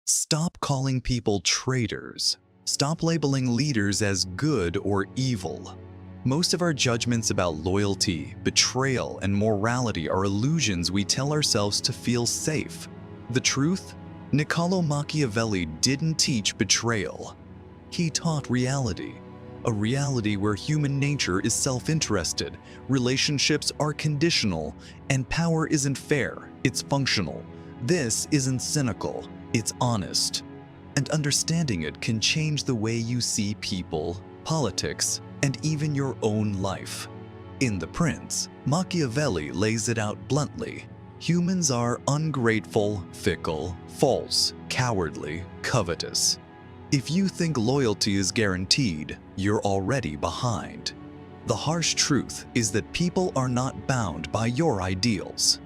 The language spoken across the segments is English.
Stop calling people traitors. Stop labeling leaders as good or evil. Most of our judgments about loyalty, betrayal, and morality are illusions we tell ourselves to feel safe. The truth? Niccolò Machiavelli didn't teach betrayal. He taught reality. A reality where human nature is self-interested, relationships are conditional, and power isn't fair, it's functional. This isn't cynical, it's honest. And understanding it can change the way you see people, politics, and even your own life. In The Prince, Machiavelli lays it out bluntly. Humans are ungrateful, fickle, false, cowardly, covetous. If you think loyalty is guaranteed, you're already behind. The harsh truth is that people are not bound by your ideals.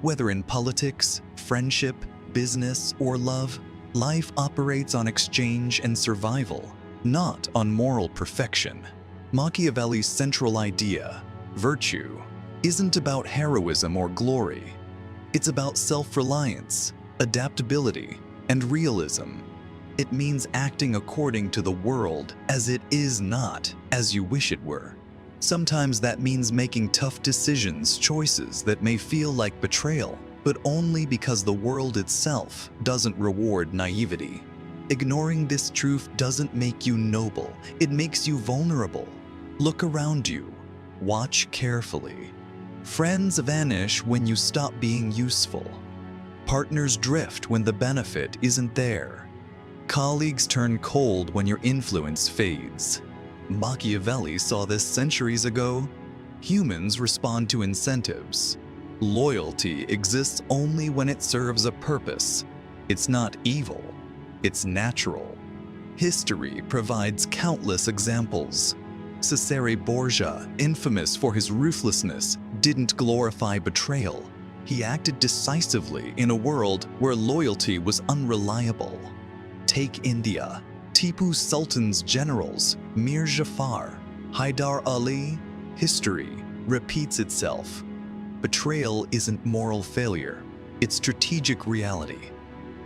Whether in politics, friendship, business, or love, life operates on exchange and survival, not on moral perfection. Machiavelli's central idea, virtue, isn't about heroism or glory. It's about self-reliance, adaptability, and realism. It means acting according to the world as it is, not as you wish it were. Sometimes that means making tough decisions, choices that may feel like betrayal, but only because the world itself doesn't reward naivety. Ignoring this truth doesn't make you noble, it makes you vulnerable. Look around you. Watch carefully. Friends vanish when you stop being useful. Partners drift when the benefit isn't there. Colleagues turn cold when your influence fades. Machiavelli saw this centuries ago. Humans respond to incentives. Loyalty exists only when it serves a purpose. It's not evil, it's natural. History provides countless examples. Cesare Borgia, infamous for his ruthlessness, didn't glorify betrayal. He acted decisively in a world where loyalty was unreliable. Take India. Tipu Sultan's generals, Mir Jafar, Hyder Ali. History repeats itself. Betrayal isn't moral failure, it's strategic reality.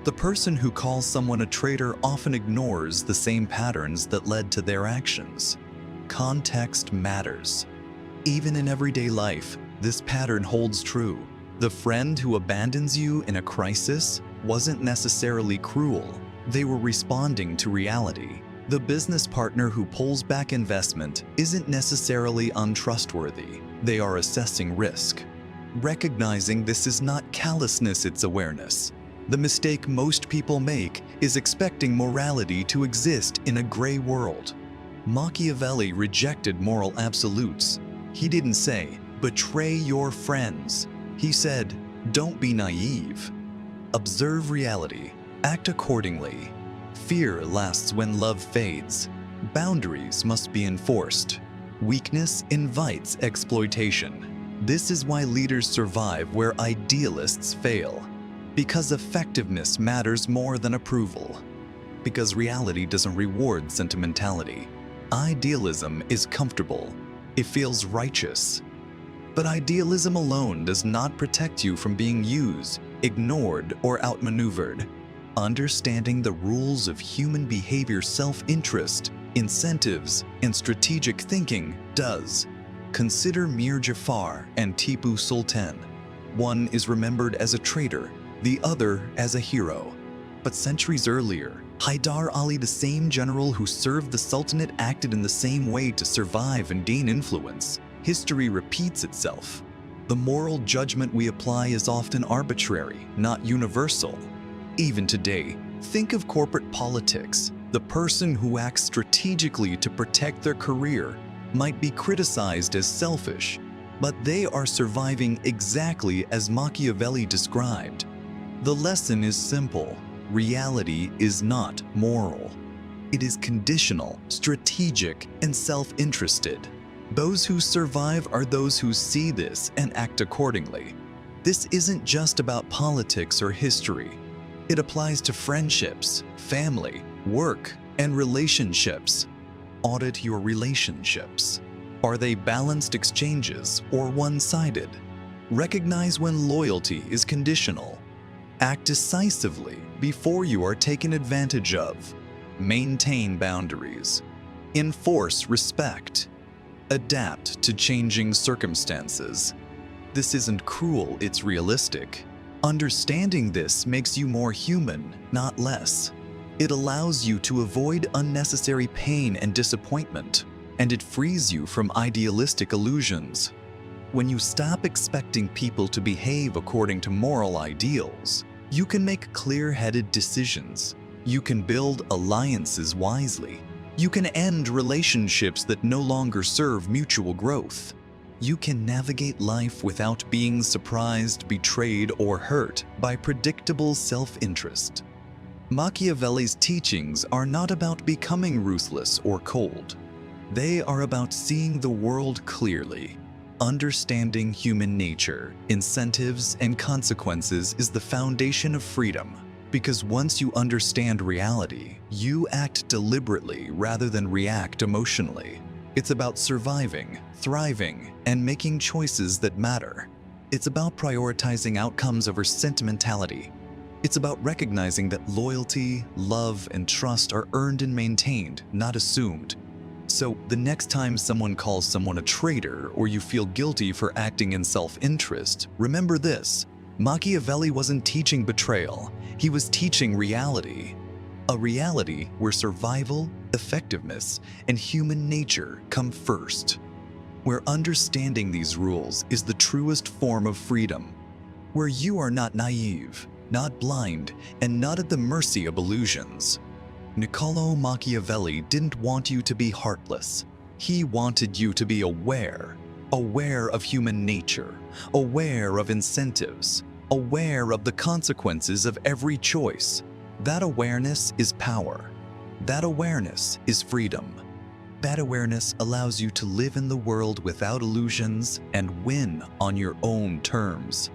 The person who calls someone a traitor often ignores the same patterns that led to their actions. Context matters. Even in everyday life, this pattern holds true. The friend who abandons you in a crisis wasn't necessarily cruel. They were responding to reality. The business partner who pulls back investment isn't necessarily untrustworthy. They are assessing risk. Recognizing this is not callousness, it's awareness. The mistake most people make is expecting morality to exist in a gray world. Machiavelli rejected moral absolutes. He didn't say, betray your friends. He said, don't be naive. Observe reality. Act accordingly. Fear lasts when love fades. Boundaries must be enforced. Weakness invites exploitation. This is why leaders survive where idealists fail. Because effectiveness matters more than approval. Because reality doesn't reward sentimentality. Idealism is comfortable. It feels righteous. But idealism alone does not protect you from being used, ignored, or outmaneuvered. Understanding the rules of human behavior, self-interest, incentives, and strategic thinking does. Consider Mir Jafar and Tipu Sultan. One is remembered as a traitor, the other as a hero. But centuries earlier, Hyder Ali, the same general who served the Sultanate, acted in the same way to survive and gain influence. History repeats itself. The moral judgment we apply is often arbitrary, not universal. Even today, think of corporate politics. The person who acts strategically to protect their career might be criticized as selfish, but they are surviving exactly as Machiavelli described. The lesson is simple. Reality is not moral. It is conditional, strategic, and self-interested. Those who survive are those who see this and act accordingly. This isn't just about politics or history. It applies to friendships, family, work, and relationships. Audit your relationships. Are they balanced exchanges or one-sided? Recognize when loyalty is conditional. Act decisively before you are taken advantage of. Maintain boundaries. Enforce respect. Adapt to changing circumstances. This isn't cruel, it's realistic. Understanding this makes you more human, not less. It allows you to avoid unnecessary pain and disappointment, and it frees you from idealistic illusions. When you stop expecting people to behave according to moral ideals, you can make clear-headed decisions. You can build alliances wisely. You can end relationships that no longer serve mutual growth. You can navigate life without being surprised, betrayed, or hurt by predictable self-interest. Machiavelli's teachings are not about becoming ruthless or cold. They are about seeing the world clearly. Understanding human nature, incentives, and consequences is the foundation of freedom. Because once you understand reality, you act deliberately rather than react emotionally. It's about surviving, thriving, and making choices that matter. It's about prioritizing outcomes over sentimentality. It's about recognizing that loyalty, love, and trust are earned and maintained, not assumed. So, the next time someone calls someone a traitor or you feel guilty for acting in self-interest, remember this: Machiavelli wasn't teaching betrayal, he was teaching reality. A reality where survival, effectiveness, and human nature come first. Where understanding these rules is the truest form of freedom. Where you are not naive, not blind, and not at the mercy of illusions. Niccolò Machiavelli didn't want you to be heartless. He wanted you to be aware of human nature, aware of incentives, aware of the consequences of every choice. That awareness is power. That awareness is freedom. That awareness allows you to live in the world without illusions and win on your own terms.